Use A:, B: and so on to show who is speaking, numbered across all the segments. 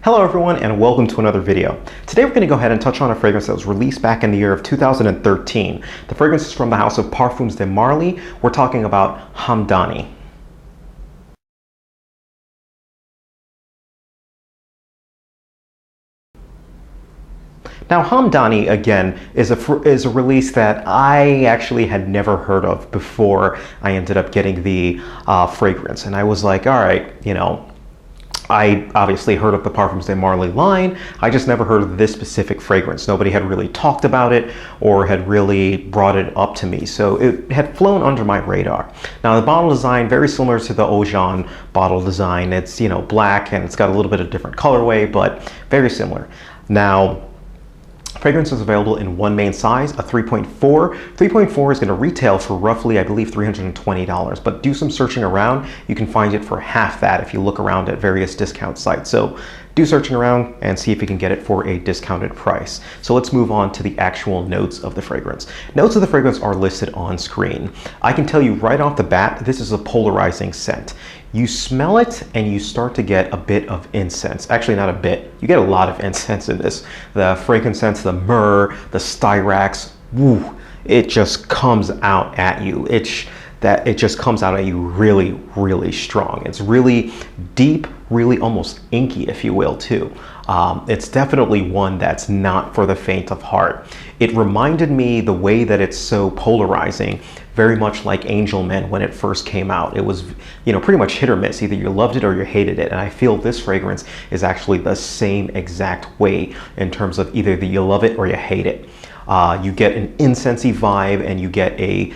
A: Hello everyone and welcome to another video. Today we're going to go ahead and touch on a fragrance that was released back in the year of 2013. The fragrance is from the house of Parfums de Marly. We're talking about Hamdani. Now Hamdani, again, is a release that I actually had never heard of before I ended up getting the fragrance. And I was like, all right, I obviously heard of the Parfums de Marly line. I just never heard of this specific fragrance. Nobody had really talked about it or had really brought it up to me. So it had flown under my radar. Now the bottle design, very similar to the Ojan bottle design. It's, black and it's got a little bit of different colorway, but very similar. Now, fragrance is available in one main size, a 3.4. 3.4 is going to retail for roughly, I believe, $320, but do some searching around. You can find it for half that if you look around at various discount sites. So do searching around and see if you can get it for a discounted price. So let's move on to the actual notes of the fragrance. Notes of the fragrance are listed on screen. I can tell you right off the bat, this is a polarizing scent. You smell it and you start to get a bit of incense. Actually, not a bit. You get a lot of incense in this. The frankincense, the myrrh, the styrax, woo, it just comes out at you. It just comes out at you really, really strong. It's really deep, really almost inky, if you will, too. It's definitely one that's not for the faint of heart. It reminded me the way that it's so polarizing, very much like Angel Men when it first came out. It was, pretty much hit or miss. Either you loved it or you hated it. And I feel this fragrance is actually the same exact way in terms of either you love it or you hate it. You get an incensey vibe and you get a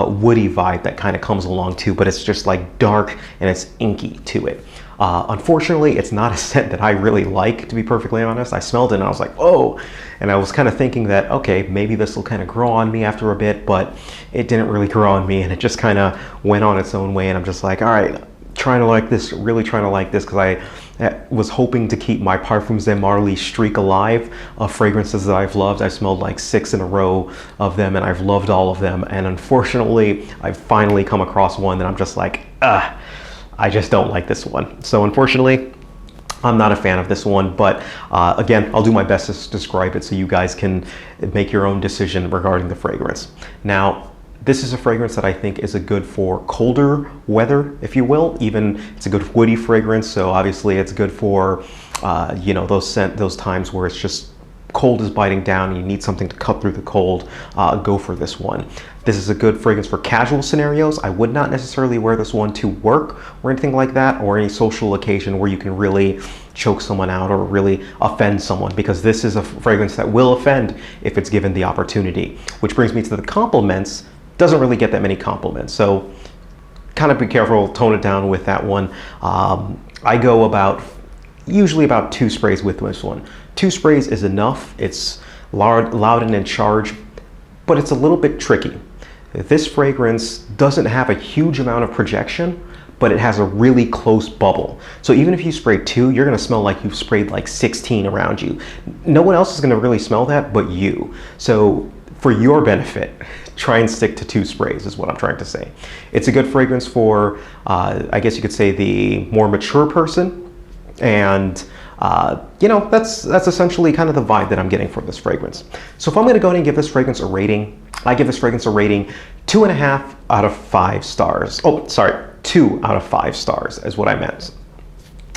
A: woody vibe that kind of comes along too, but it's just like dark and it's inky to it. Unfortunately, it's not a scent that I really like, to be perfectly honest. I smelled it and I was like, oh, and I was kind of thinking that, okay, maybe this will kind of grow on me after a bit, but it didn't really grow on me and it just kind of went on its own way. And I'm just like, all right, trying to like this, really trying to like this, because I was hoping to keep my Parfums de Marly streak alive of fragrances that I've loved. I've smelled like 6 in a row of them and I've loved all of them. And unfortunately, I've finally come across one that I'm just like, I just don't like this one. So unfortunately, I'm not a fan of this one, but again, I'll do my best to describe it so you guys can make your own decision regarding the fragrance. Now, this is a fragrance that I think is a good for colder weather, if you will. Even it's a good woody fragrance, so obviously it's good for those times where it's just cold is biting down and you need something to cut through the cold. Go for this one. This is a good fragrance for casual scenarios. I would not necessarily wear this one to work or anything like that, or any social occasion where you can really choke someone out or really offend someone, because this is a fragrance that will offend if it's given the opportunity. Which brings me to the compliments. Doesn't really get that many compliments, so kind of be careful, tone it down with that one. I go usually about 2 sprays with this one. 2 sprays is enough. It's loud and in charge, but it's a little bit tricky. This fragrance doesn't have a huge amount of projection, but it has a really close bubble. So even if you spray 2, you're gonna smell like you've sprayed like 16 around you. No one else is gonna really smell that but you. So for your benefit, try and stick to 2 sprays is what I'm trying to say. It's a good fragrance for, I guess you could say, the more mature person. And that's essentially kind of the vibe that I'm getting from this fragrance. So if I'm gonna go ahead and give this fragrance a rating, I give this fragrance a rating 2.5 out of 5 stars. Oh, sorry, 2 out of 5 stars is what I meant.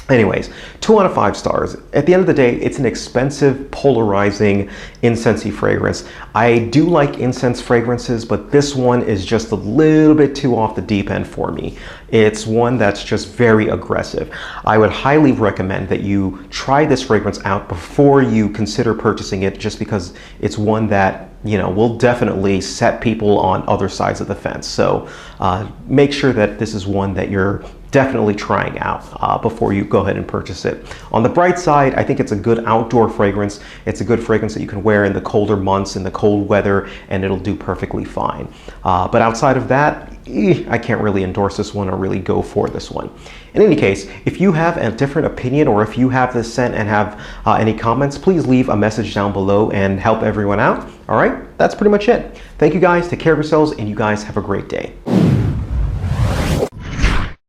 A: Anyways, 2 out of 5 stars. At the end of the day, it's an expensive, polarizing, incensey fragrance. I do like incense fragrances, but this one is just a little bit too off the deep end for me. It's one that's just very aggressive. I would highly recommend that you try this fragrance out before you consider purchasing it, just because it's one that will definitely set people on other sides of the fence. So make sure that this is one that you're definitely trying out before you go ahead and purchase it. On the bright side, I think it's a good outdoor fragrance. It's a good fragrance that you can wear in the colder months, in the cold weather, and it'll do perfectly fine. But outside of that, I can't really endorse this one or really go for this one. In any case, if you have a different opinion or if you have this scent and have any comments, please leave a message down below and help everyone out. All right, that's pretty much it. Thank you guys, take care of yourselves, and you guys have a great day.